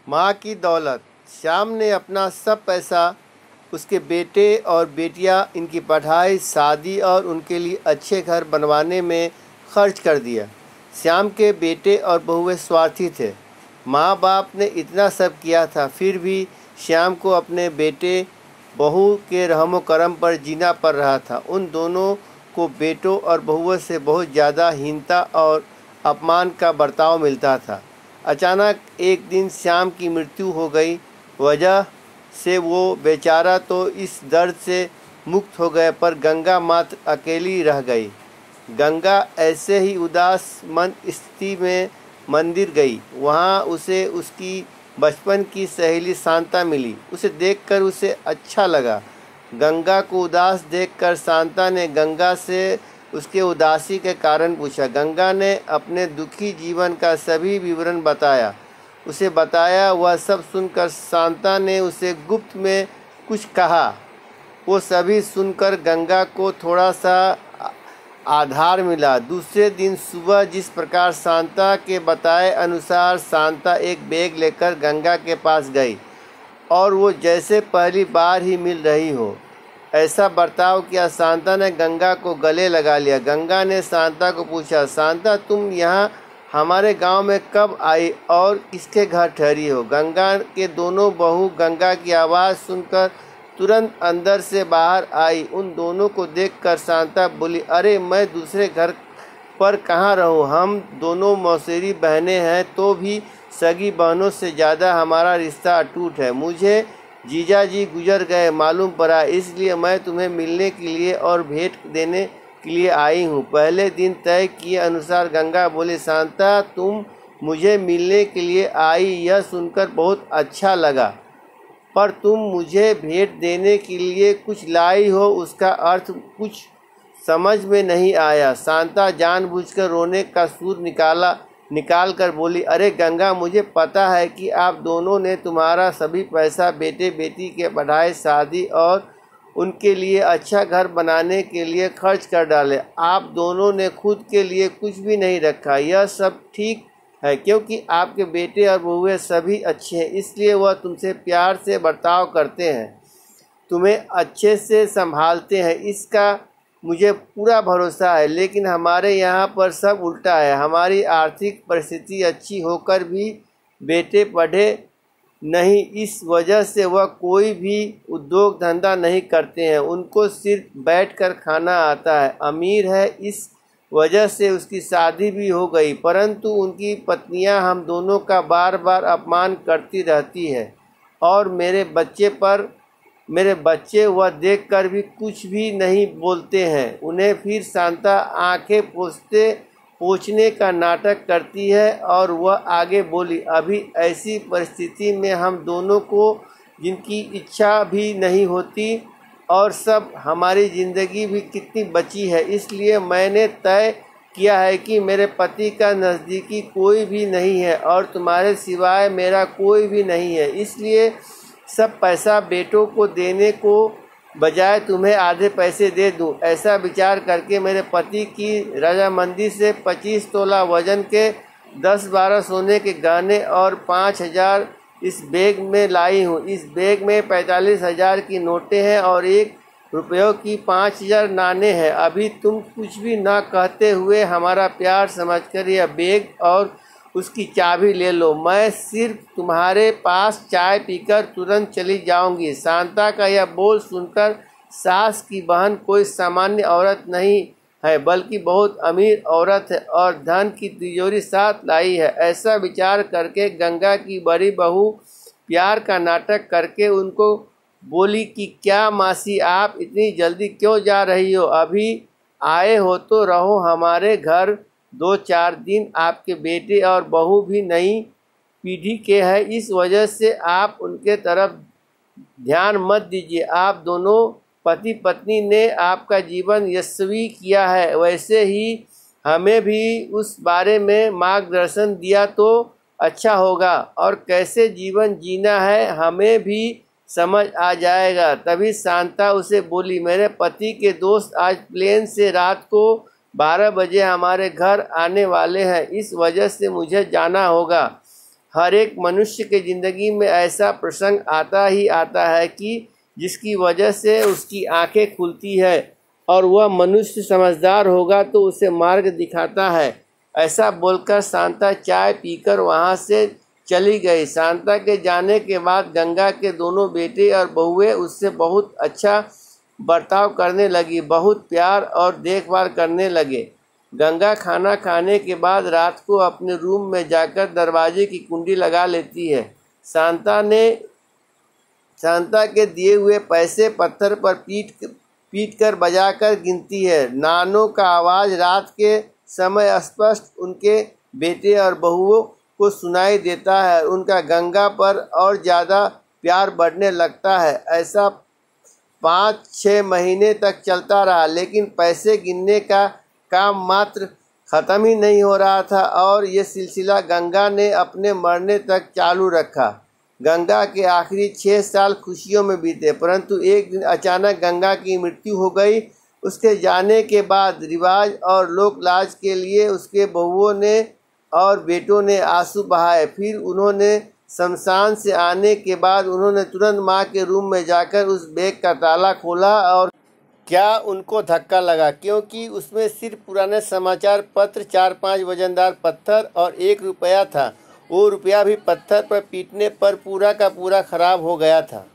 माँ की दौलत। श्याम ने अपना सब पैसा उसके बेटे और बेटियां, इनकी पढ़ाई, शादी और उनके लिए अच्छे घर बनवाने में खर्च कर दिया। श्याम के बेटे और बहुएं स्वार्थी थे। माँ बाप ने इतना सब किया था, फिर भी श्याम को अपने बेटे बहू के रहमो करम पर जीना पड़ रहा था। उन दोनों को बेटों और बहुओं से बहुत ज़्यादा हीनता और अपमान का बर्ताव मिलता था। अचानक एक दिन श्याम की मृत्यु हो गई। वजह से वो बेचारा तो इस दर्द से मुक्त हो गए, पर गंगा मात्र अकेली रह गई। गंगा ऐसे ही उदास मन स्थिति में मंदिर गई। वहाँ उसे उसकी बचपन की सहेली शांता मिली। उसे देखकर उसे अच्छा लगा। गंगा को उदास देखकर शांता ने गंगा से उसके उदासी के कारण पूछा। गंगा ने अपने दुखी जीवन का सभी विवरण बताया। उसे बताया वह सब सुनकर शांता ने उसे गुप्त में कुछ कहा। वो सभी सुनकर गंगा को थोड़ा सा आधार मिला। दूसरे दिन सुबह जिस प्रकार शांता के बताए अनुसार शांता एक बैग लेकर गंगा के पास गई और वो जैसे पहली बार ही मिल रही हो ऐसा बर्ताव किया। शांता ने गंगा को गले लगा लिया। गंगा ने शांता को पूछा, शांता तुम यहाँ हमारे गांव में कब आई और किसके घर ठहरी हो? गंगा के दोनों बहू गंगा की आवाज़ सुनकर तुरंत अंदर से बाहर आई। उन दोनों को देखकर शांता बोली, अरे मैं दूसरे घर पर कहाँ रहूँ? हम दोनों मौसेरी बहनें हैं, तो भी सगी बहनों से ज़्यादा हमारा रिश्ता अटूट है। मुझे जीजा जी गुजर गए मालूम पड़ा, इसलिए मैं तुम्हें मिलने के लिए और भेंट देने के लिए आई हूँ। पहले दिन तय किए अनुसार गंगा बोली, शांता तुम मुझे मिलने के लिए आई यह सुनकर बहुत अच्छा लगा, पर तुम मुझे भेंट देने के लिए कुछ लाई हो, उसका अर्थ कुछ समझ में नहीं आया। शांता जानबूझकर रोने का सुर निकाल कर बोली, अरे गंगा मुझे पता है कि आप दोनों ने तुम्हारा सभी पैसा बेटे बेटी के पढ़ाई, शादी और उनके लिए अच्छा घर बनाने के लिए खर्च कर डाले। आप दोनों ने खुद के लिए कुछ भी नहीं रखा। यह सब ठीक है क्योंकि आपके बेटे और बहुएं सभी अच्छे हैं, इसलिए वह तुमसे प्यार से बर्ताव करते हैं, तुम्हें अच्छे से संभालते हैं, इसका मुझे पूरा भरोसा है। लेकिन हमारे यहाँ पर सब उल्टा है। हमारी आर्थिक परिस्थिति अच्छी होकर भी बेटे पढ़े नहीं, इस वजह से वह कोई भी उद्योग धंधा नहीं करते हैं। उनको सिर्फ बैठकर खाना आता है। अमीर है, इस वजह से उसकी शादी भी हो गई, परंतु उनकी पत्नियां हम दोनों का बार बार अपमान करती रहती है और मेरे बच्चे वह देखकर भी कुछ भी नहीं बोलते हैं। उन्हें फिर शांता आंखें पोंछने का नाटक करती है और वह आगे बोली, अभी ऐसी परिस्थिति में हम दोनों को जिनकी इच्छा भी नहीं होती और सब हमारी ज़िंदगी भी कितनी बची है, इसलिए मैंने तय किया है कि मेरे पति का नज़दीकी कोई भी नहीं है और तुम्हारे सिवाय मेरा कोई भी नहीं है, इसलिए सब पैसा बेटों को देने को बजाय तुम्हें आधे पैसे दे दूं। ऐसा विचार करके मेरे पति की रजामंदी से 25 तोला वजन के 10-12 सोने के गहने और 5,000 इस बैग में लाई हूँ। इस बैग में 45,000 की नोटें हैं और 1 रुपयों की 5,000 नाणे हैं। अभी तुम कुछ भी ना कहते हुए हमारा प्यार समझकर यह बैग और उसकी चाबी ले लो। मैं सिर्फ तुम्हारे पास चाय पीकर तुरंत चली जाऊंगी। शांता का यह बोल सुनकर सास की बहन कोई सामान्य औरत नहीं है, बल्कि बहुत अमीर औरत है और धन की तिजोरी साथ लाई है। ऐसा विचार करके गंगा की बड़ी बहू प्यार का नाटक करके उनको बोली कि क्या मासी, आप इतनी जल्दी क्यों जा रही हो? अभी आए हो तो रहो हमारे घर 2-4 दिन। आपके बेटे और बहू भी नई पीढ़ी के हैं, इस वजह से आप उनके तरफ ध्यान मत दीजिए। आप दोनों पति पत्नी ने आपका जीवन यशस्वी किया है, वैसे ही हमें भी उस बारे में मार्गदर्शन दिया तो अच्छा होगा और कैसे जीवन जीना है हमें भी समझ आ जाएगा। तभी शांता उसे बोली, मेरे पति के दोस्त आज प्लेन से रात को 12 बजे हमारे घर आने वाले हैं, इस वजह से मुझे जाना होगा। हर एक मनुष्य के ज़िंदगी में ऐसा प्रसंग आता ही आता है कि जिसकी वजह से उसकी आंखें खुलती है और वह मनुष्य समझदार होगा तो उसे मार्ग दिखाता है। ऐसा बोलकर शांता चाय पीकर वहाँ से चली गई। शांता के जाने के बाद गंगा के दोनों बेटे और बहुएं उससे बहुत अच्छा बर्ताव करने लगी, बहुत प्यार और देखभाल करने लगे। गंगा खाना खाने के बाद रात को अपने रूम में जाकर दरवाजे की कुंडी लगा लेती है। शांता के दिए हुए पैसे पत्थर पर पीट कर बजाकर गिनती है। नानों का आवाज़ रात के समय स्पष्ट उनके बेटे और बहुओं को सुनाई देता है। उनका गंगा पर और ज़्यादा प्यार बढ़ने लगता है। ऐसा 5-6 महीने तक चलता रहा, लेकिन पैसे गिनने का काम मात्र ख़त्म ही नहीं हो रहा था और ये सिलसिला गंगा ने अपने मरने तक चालू रखा। गंगा के आखिरी 6 साल खुशियों में बीते, परंतु एक दिन अचानक गंगा की मृत्यु हो गई। उसके जाने के बाद रिवाज और लोक लाज के लिए उसके बहुओं ने और बेटों ने आंसू बहाए। फिर उन्होंने शमशान से आने के बाद उन्होंने तुरंत माँ के रूम में जाकर उस बैग का ताला खोला और क्या उनको धक्का लगा, क्योंकि उसमें सिर्फ पुराने समाचार पत्र, 4-5 वजनदार पत्थर और 1 रुपया था। वो रुपया भी पत्थर पर पीटने पर पूरा का पूरा खराब हो गया था।